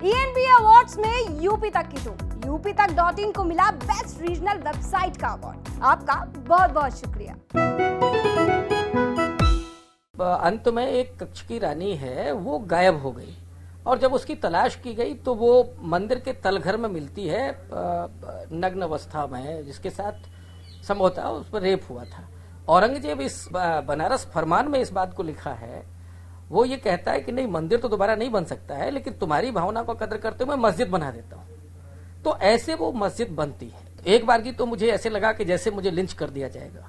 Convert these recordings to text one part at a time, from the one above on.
ENB awards में UP तक की धूम। यूपी तक.in को मिला बेस्ट रीजनल वेबसाइट का अवार्ड। आपका बहुत बहुत शुक्रिया। अंत में एक कक्ष की रानी है, वो गायब हो गई और जब उसकी तलाश की गई तो वो मंदिर के तलघर में मिलती है नग्न अवस्था में, जिसके साथ संभवतः उस पर रेप हुआ था। औरंगजेब इस बनारस फरमान में इस बात को लिखा है, वो ये कहता है कि नहीं, मंदिर तो दोबारा नहीं बन सकता है, लेकिन तुम्हारी भावना को कदर करते हुए मस्जिद बना देता हूँ। तो ऐसे वो मस्जिद बनती है। एक बार की तो मुझे ऐसे लगा कि जैसे मुझे लिंच कर दिया जाएगा।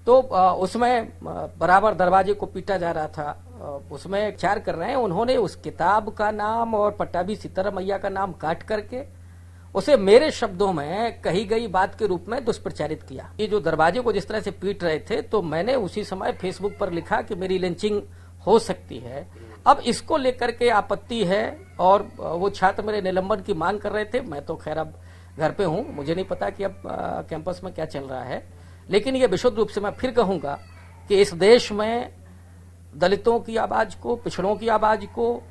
तो उसमें बराबर दरवाजे को पीटा जा रहा था, उसमें विचार कर रहे हैं। उन्होंने उस किताब का नाम और पट्टाभी सीताराम मैया का नाम काट करके उसे मेरे शब्दों में कही गई बात के रूप में दुष्प्रचारित किया। ये जो दरवाजे को जिस तरह से पीट रहे थे, तो मैंने उसी समय फेसबुक पर लिखा कि मेरी लिंचिंग हो सकती है। अब इसको लेकर के आपत्ति है और वो छात्र मेरे निलंबन की मांग कर रहे थे। मैं तो खैर अब घर पे हूं, मुझे नहीं पता कि अब कैंपस में क्या चल रहा है, लेकिन ये विशुद्ध रूप से मैं फिर कहूंगा कि इस देश में दलितों की आवाज को, पिछड़ों की आवाज को,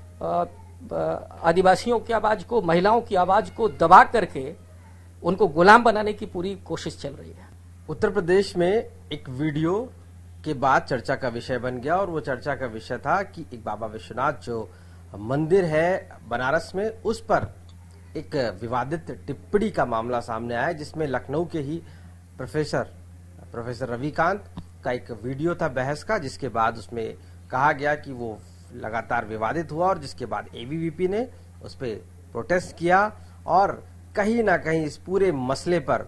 आदिवासियों की आवाज को, महिलाओं की आवाज को दबा करके उनको गुलाम बनाने की पूरी कोशिश चल रही है। उत्तर प्रदेश में एक वीडियो के बाद चर्चा का विषय बन गया और वो चर्चा का विषय था कि एक बाबा विश्वनाथ जो मंदिर है बनारस में, उस पर एक विवादित टिप्पणी का मामला सामने आया, जिसमें लखनऊ के ही प्रोफेसर रविकांत का एक वीडियो था बहस का, जिसके बाद उसमें कहा गया कि वो लगातार विवादित हुआ और जिसके बाद एबीवीपी ने उस पर प्रोटेस्ट किया और कहीं ना कहीं इस पूरे मसले पर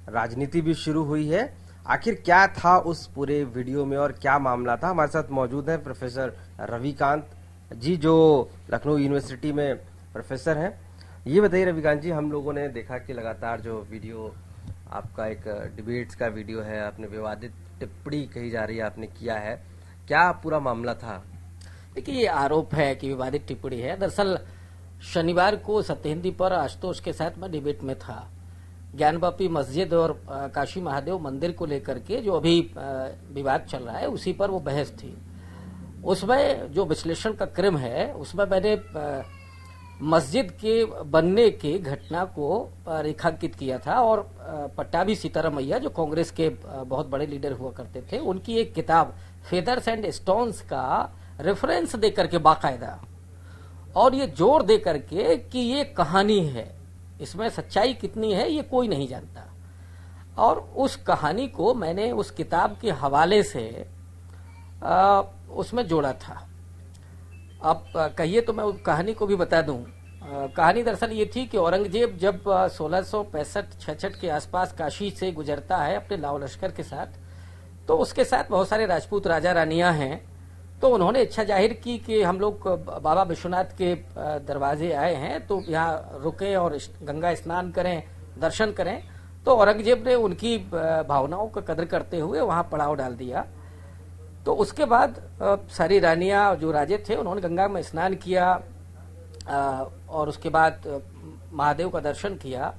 राजनीति भी शुरू हुई है। आखिर क्या था उस पूरे वीडियो में और क्या मामला था? हमारे साथ मौजूद हैं प्रोफेसर रविकांत जी, जो लखनऊ यूनिवर्सिटी में प्रोफेसर हैं। ये बताइए रविकांत जी, हम लोगों ने देखा कि लगातार जो वीडियो आपका एक डिबेट्स का वीडियो है, आपने विवादित टिप्पणी कही जा रही है आपने किया है, क्या पूरा मामला था? देखिए, ये आरोप है कि विवादित टिप्पणी है। दरअसल शनिवार को सत्यहिंदी पर आशुतोष के साथ मैं डिबेट में था। ज्ञानवापी मस्जिद और काशी महादेव मंदिर को लेकर के जो अभी विवाद चल रहा है, उसी पर वो बहस थी। उसमें जो विश्लेषण का क्रम है, उसमें मैंने मस्जिद के बनने की घटना को रेखांकित किया था और पट्टाभी सीताराम मैया, जो कांग्रेस के बहुत बड़े लीडर हुआ करते थे, उनकी एक किताब फेदर्स एंड स्टोन्स का रेफरेंस देकर के बाकायदा, और ये जोर दे करके कि ये कहानी है, इसमें सच्चाई कितनी है ये कोई नहीं जानता। और उस कहानी को मैंने उस किताब के हवाले से उसमें जोड़ा था। अब कहिए तो मैं उस कहानी को भी बता दूं। कहानी दरअसल ये थी कि औरंगजेब जब 1665-66 के आसपास काशी से गुजरता है अपने लाव लश्कर के साथ, तो उसके साथ बहुत सारे राजपूत राजा रानियां हैं। तो उन्होंने इच्छा जाहिर की कि हम लोग बाबा विश्वनाथ के दरवाजे आए हैं, तो यहाँ रुकें और गंगा स्नान करें, दर्शन करें। तो औरंगजेब ने उनकी भावनाओं का कदर करते हुए वहाँ पड़ाव डाल दिया। तो उसके बाद सारी रानियां जो राजे थे, उन्होंने गंगा में स्नान किया और उसके बाद महादेव का दर्शन किया।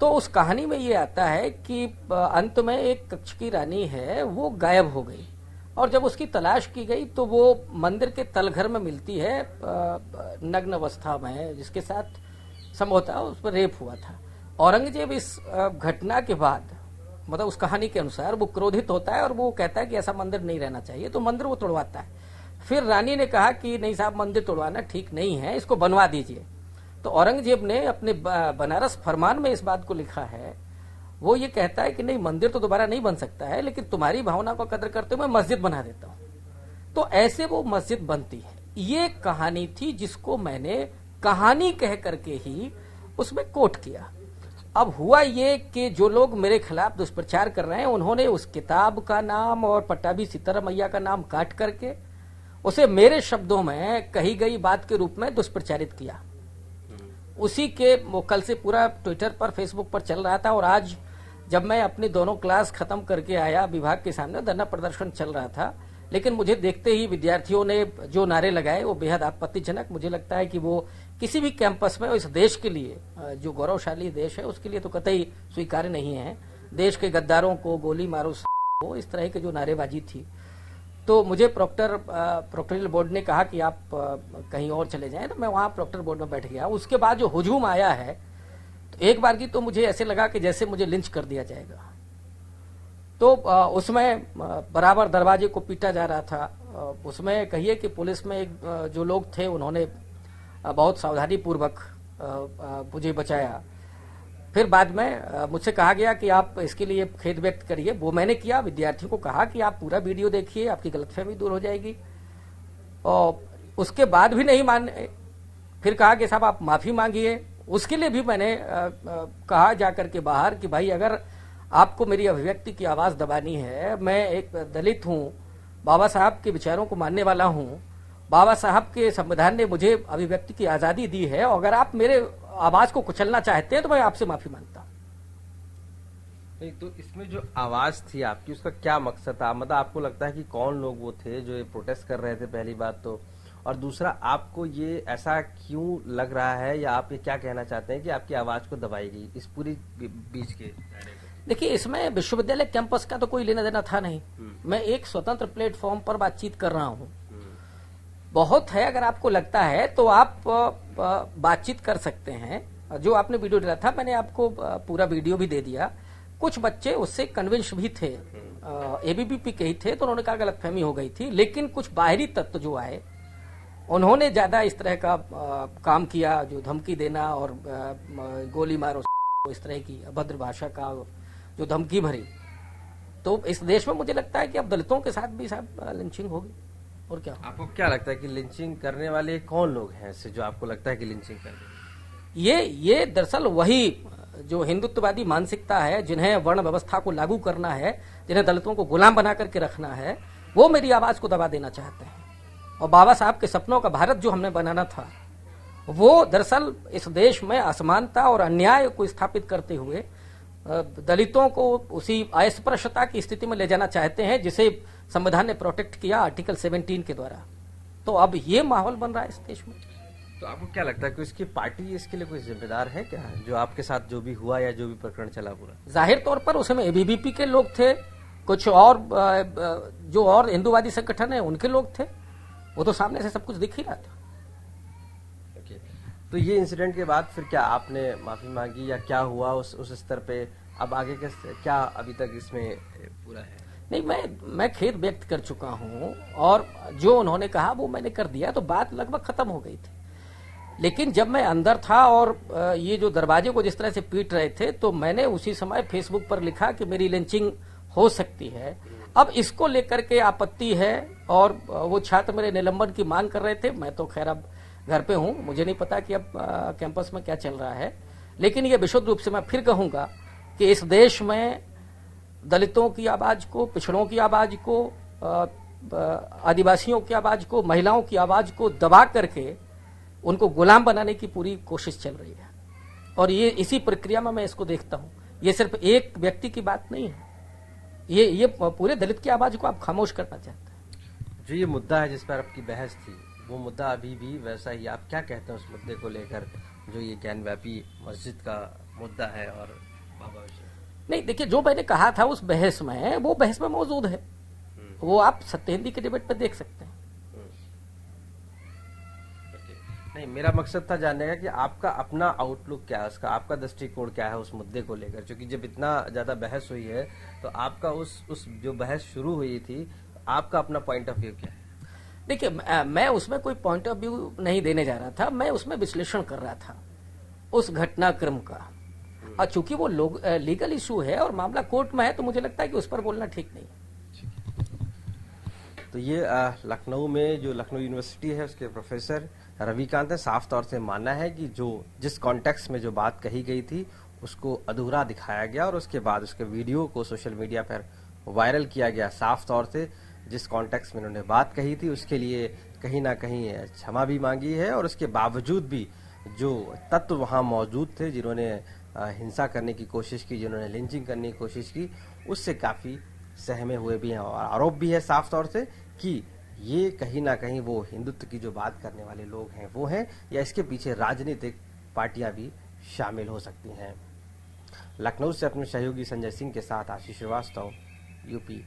तो उस कहानी में ये आता है कि अंत में एक कक्ष की रानी है, वो गायब हो गई और जब उसकी तलाश की गई तो वो मंदिर के तलघर में मिलती है नग्न अवस्था में, जिसके साथ संभवतः उस पर रेप हुआ था। औरंगजेब इस घटना के बाद, मतलब उस कहानी के अनुसार, वो क्रोधित होता है और वो कहता है कि ऐसा मंदिर नहीं रहना चाहिए, तो मंदिर वो तोड़वाता है। फिर रानी ने कहा कि नहीं साहब, मंदिर तोड़वाना ठीक नहीं है, इसको बनवा दीजिए। तो औरंगजेब ने अपने बनारस फरमान में इस बात को लिखा है, वो ये कहता है कि नहीं, मंदिर तो दोबारा नहीं बन सकता है, लेकिन तुम्हारी भावना को कदर करते हुए मस्जिद बना देता हूँ। तो ऐसे वो मस्जिद बनती है। ये कहानी थी जिसको मैंने कहानी कह करके ही उसमें कोट किया। अब हुआ ये कि जो लोग मेरे खिलाफ दुष्प्रचार कर रहे हैं, उन्होंने उस किताब का नाम और पट्टाभी सीताराम मैया का नाम काट करके उसे मेरे शब्दों में कही गई बात के रूप में दुष्प्रचारित किया। उसी के वो कल से पूरा ट्विटर पर, फेसबुक पर चल रहा था। और आज जब मैं अपनी दोनों क्लास खत्म करके आया, विभाग के सामने धरना प्रदर्शन चल रहा था, लेकिन मुझे देखते ही विद्यार्थियों ने जो नारे लगाए वो बेहद आपत्तिजनक। मुझे लगता है कि वो किसी भी कैंपस में इस देश के लिए, जो गौरवशाली देश है, उसके लिए तो कतई स्वीकार्य नहीं है। देश के गद्दारों को गोली मारो, इस तरह की जो नारेबाजी थी, तो मुझे प्रोक्टोरियल बोर्ड ने कहा कि आप कहीं और चले जाएं, तो मैं वहां प्रोक्टर बोर्ड में बैठ गया। उसके बाद जो हुजूम आया है, तो एक बार की तो मुझे ऐसे लगा कि जैसे मुझे लिंच कर दिया जाएगा। तो उसमें बराबर दरवाजे को पीटा जा रहा था। उसमें कहिए कि पुलिस में जो लोग थे उन्होंने बहुत सावधानी पूर्वक मुझे बचाया। फिर बाद में मुझसे कहा गया कि आप इसके लिए खेद व्यक्त करिए। वो मैंने किया। विद्यार्थियों को कहा कि आप पूरा वीडियो देखिए, आपकी गलतफहमी दूर हो जाएगी। और उसके बाद भी नहीं माने। फिर कहा कि साहब आप माफी मांगिए। उसके लिए भी मैंने कहा जाकर के बाहर कि भाई अगर आपको मेरी अभिव्यक्ति की आवाज दबानी है, मैं एक दलित हूं, बाबा साहब के विचारों को मानने वाला हूं, बाबा साहब के संविधान ने मुझे अभिव्यक्ति की आजादी दी है, और अगर आप मेरे आवाज को कुचलना चाहते हैं तो मैं आपसे माफी मांगता हूं। नहीं, तो इसमें जो आवाज थी आपकी, उसका क्या मकसद था? मतलब आपको लगता है कि कौन लोग वो थे जो ये प्रोटेस्ट कर रहे थे, पहली बात तो, और दूसरा आपको ये ऐसा क्यों लग रहा है, या आप ये क्या कहना चाहते हैं कि आपकी आवाज को दबाई गई इस पूरी बीच के? देखिए, इसमें विश्वविद्यालय कैंपस का तो कोई लेना देना था नहीं। मैं एक स्वतंत्र प्लेटफॉर्म पर बातचीत कर रहा हूं। बहुत है, अगर आपको लगता है तो आप बातचीत कर सकते हैं। जो आपने वीडियो डाला था, मैंने आपको पूरा वीडियो भी दे दिया। कुछ बच्चे उससे कन्विंस भी थे, एबीवीपी के ही थे, तो उन्होंने कहा गलतफहमी हो गई थी। लेकिन कुछ बाहरी तत्व जो आए, उन्होंने ज्यादा इस तरह का काम किया, जो धमकी देना और गोली मारो, इस तरह की अभद्र भाषा का जो धमकी भरी। तो इस देश में मुझे लगता है कि अब दलितों के साथ भी साहब लिंचिंग होगी, और क्या। आपको क्या लगता है कि लिंचिंग करने वाले कौन लोग हैं ऐसे, जो आपको लगता है कि लिंचिंग कर रहे हैं? ये दरअसल वही जो हिंदुत्ववादी मानसिकता है, जिन्हें वर्ण व्यवस्था को लागू करना है, जिन्हें दलितों को गुलाम बना करके रखना है, वो मेरी आवाज को दबा देना चाहते हैं। और बाबा साहब के सपनों का भारत जो हमने बनाना था, वो दरअसल इस देश में असमानता और अन्याय को स्थापित करते हुए दलितों को उसी अस्पृश्यता की स्थिति में ले जाना चाहते हैं, जिसे संविधान ने प्रोटेक्ट किया आर्टिकल 17 के द्वारा। तो अब ये माहौल बन रहा है इस देश में। तो आपको क्या लगता है कि इसकी पार्टी इसके लिए कोई जिम्मेदार है क्या, जो आपके साथ जो भी हुआ या जो भी प्रकरण चला पूरा? जाहिर तौर पर उसमें एबीवीपी के लोग थे, कुछ और जो और हिंदूवादी संगठन है उनके लोग थे। वो तो सामने से सब कुछ दिख ही रहा था। तो ये इंसिडेंट के बाद फिर क्या आपने माफी मांगी, या क्या हुआ उस स्तर पे? अब आगे क्या अभी तक इसमें पूरा है? नहीं, मैं खेद व्यक्त कर चुका हूं, और जो उन्होंने कहा वो मैंने कर दिया, तो बात लगभग खत्म हो गई थी। लेकिन जब मैं अंदर था और ये जो दरवाजे को जिस तरह से पीट रहे थे, तो मैंने उसी समय फेसबुक पर लिखा कि मेरी लिंचिंग हो सकती है। अब इसको लेकर के आपत्ति है, और वो छात्र मेरे निलंबन की मांग कर रहे थे। मैं तो खैर अब घर पे हूं, मुझे नहीं पता कि अब कैंपस में क्या चल रहा है। लेकिन ये विशुद्ध रूप से मैं फिर कहूंगा कि इस देश में दलितों की आवाज को, पिछड़ों की आवाज को, आदिवासियों की आवाज को, महिलाओं की आवाज को दबा करके उनको गुलाम बनाने की पूरी कोशिश चल रही है। और ये इसी प्रक्रिया में मैं इसको देखता हूं। ये सिर्फ एक व्यक्ति की बात नहीं है, ये पूरे दलित की आवाज को आप खामोश करना चाहते हैं। जो ये मुद्दा है जिस पर आपकी बहस थी, वो मुद्दा अभी भी वैसा ही, आप क्या कहते हैं उस मुद्दे को लेकर, जो ये ज्ञानव्यापी मस्जिद का मुद्दा है? और बाबा नहीं, देखिए, जो मैंने कहा था उस बहस में, वो बहस में मौजूद है। वो आप सत्य हिंदी के डिबेट पे देख सकते हैं। नहीं, मेरा मकसद था जानने का कि आपका अपना आउटलुक क्या है, उसका आपका दृष्टिकोण क्या है उस मुद्दे को लेकर, क्योंकि जब इतना ज्यादा बहस हुई है, तो आपका उस जो बहस शुरू हुई थी, आपका अपना पॉइंट ऑफ व्यू क्या है? देखिए, मैं उसमें कोई पॉइंट ऑफ व्यू नहीं देने जा रहा था। मैं उसमें विश्लेषण कर रहा था उस घटनाक्रम का। और चूंकि वो लीगल इशू है और मामला कोर्ट में है, तो मुझे लगता है कि उस पर बोलना ठीक नहीं। तो ये लखनऊ में जो लखनऊ यूनिवर्सिटी है उसके प्रोफेसर रविकांत है। साफ तौर से मानना है कि जिस कॉन्टेक्स्ट में जो बात कही गई थी, उसको अधूरा दिखाया गया, और उसके बाद उसके वीडियो को सोशल मीडिया पर वायरल किया गया। साफ तौर से जिस कॉन्टेक्स्ट में उन्होंने बात कही थी, उसके लिए कहीं ना कहीं क्षमा भी मांगी है। और उसके बावजूद भी जो तत्व वहां मौजूद थे, जिन्होंने हिंसा करने की कोशिश की, जिन्होंने लिंचिंग करने की कोशिश की, उससे काफी सहमे हुए भी हैं। और आरोप भी है साफ तौर से कि ये कहीं ना कहीं वो हिंदुत्व की जो बात करने वाले लोग हैं वो हैं, या इसके पीछे राजनीतिक पार्टियां भी शामिल हो सकती हैं। लखनऊ से अपने सहयोगी संजय सिंह के साथ आशीष श्रीवास्तव, यूपी।